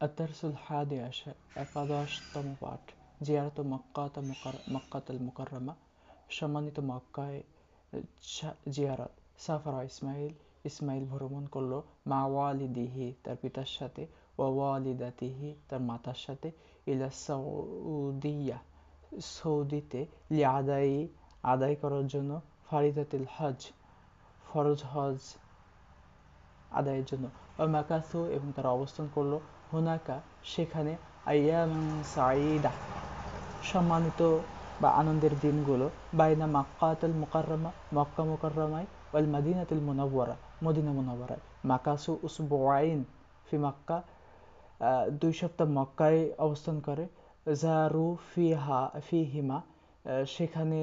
আদ-দারসুল হাদি আশার 11তম পাঠ জিয়ারত মক্কাতুল মুকাররমা। সম্মানিত মক্কায় জিয়ারত। সাফারা ইসমাইল, ইসমাইল ভ্রমণ করলো মা ওয়ালিদিহি তার পিতার সাথে, ওয়া ওয়ালিদাতিহি তার মাতার সাথে, ইলা সৌদিয়া সৌদিতে, আদায় করার জন্য, ফারিদাতুল হজ ফরজ হজ আদায়ের জন্য, মাকাসু এবং তারা অবস্থান করলো, হুনাকা সেখানে, আইয়ামান সাঈদা সম্মানিত বা আনন্দের দিনগুলো, বাইনা মাক্কাতুল মুকাররমা মক্কা মুকাররমায়, ওয়াল মাদিনাতুল মুনাওয়ারা মদিনা মুনাওয়ারায়, মাকাসু উসবুআইন ফি মক্কা 2 সপ্তাহ মক্কায় অবস্থান করে, জারু ফিহিমা সেখানে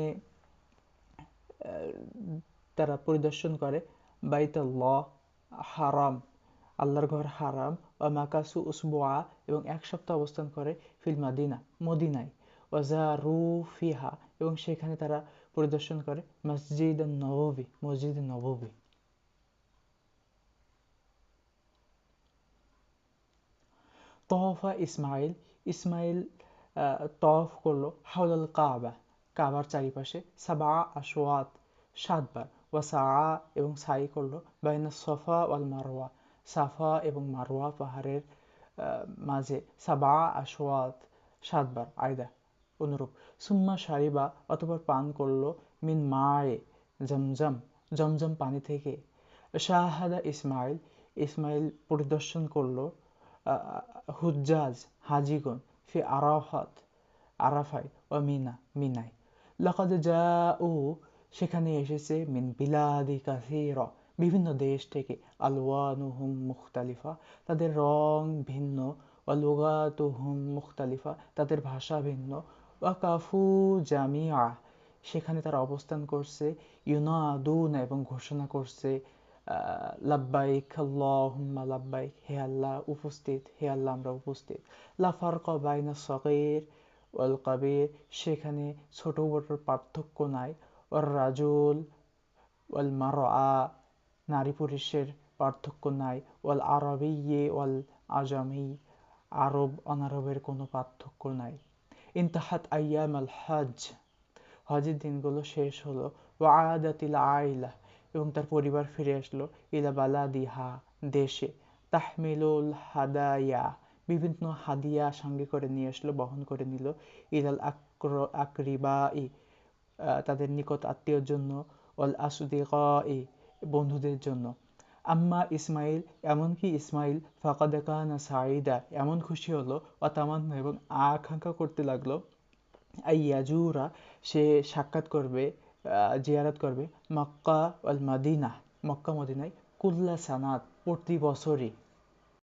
তারা পরিদর্শন করে, বাইতুল্লাহ হারাম আল্লাহর ঘর হারাম, ও মাকাসু উসবুআ এবং 1 সপ্তাহ অবস্থান করে, ফিল মাদিনা মদিনায়, ওয়াজারু ফিহা এবং সেখানে তারা পরিদর্শন করে, মসজিদ নববী। তওয়াফা ইসমাইল, ইসমাইল তওয়াফ করলো, হাওলাল কাবার চারিপাশে, সাবআ আশওয়াত 7 বার, ওয়া সাআ এবং সাই করলো, বাইনা সফা ওয়াল মারওয়া সাফা এবং মারওয়া পাহাড়ের মাঝে, সাবআ আশওয়াত 7 বার, আয়দা অনুরূপ। সুম্মা শারিবা অতঃপর পান করলো, মিন মায়ে জমজম পানি থেকে। শাহাদা ইসমাইল, ইসমাইল পরিদর্শন করলো হুজ্জাজ হাজিগণ, ফি আরাফায়, ও মিনায়, লাকাদ জাউ সেখানে এসেছে, মিন বিলাদি কাসীরা বিভিন্ন দেশ থেকে, আলওয়ানুহুম মুখতালিফা তাদের রং ভিন্ন, ওয়া লুগাতুহুম মুখতালিফা তাদের ভাষা ভিন্ন, ওয়া কাফু জামিআ সেখানে তারা অবস্থান করছে, ইউনাদুনা এবং ঘোষণা করছে, লাব্বাইক আল্লাহুম্মা লাব্বাইক হে আল্লাহ উপস্থিত, হে আল্লাহ আমরা উপস্থিত, লা ফারকা বাইনা সগীর ওয়াল কাবীর সেখানে ছোট বড়র পার্থক্য নাই, ওয়ার রাজুল ওয়াল মারআ নারী পুরুষের পার্থক্য নাই, ওয়াল আরাবিয়্যি ওয়াল আজামি আরব অনারবের কোনো পার্থক্য নাই। ইনতাহাত আইয়ামাল হজ হজের দিনগুলো শেষ হলো, ওয়া আদাতিল আইলা এবং তার পরিবার ফিরে আসলো, ইলা বালাদিহা দেশে, তাহমিলুল হাদায়া বিভিন্ন হাদিয়া সঙ্গে করে নিয়ে আসলো, বহন করে নিল, ইলাল আকরিবাই তাদের নিকট আত্মীয়র জন্য, ওয়াল আসদিকাই বন্ধুদের জন্য। আম্মা ইসমাইল এমনকি ইসমাইল, ফাকাদ কানা সাঈদা এমন খুশি হলো, ওয়া তামান্না এবং আকাঙ্ক্ষা করতে লাগলো, আইয়াজুরা সে সাক্ষাৎ করবে, জিয়ারত করবে, মক্কা ওয়াল মাদিনা মক্কা মদিনায়, কুল্লা সানাত প্রতি বছরই,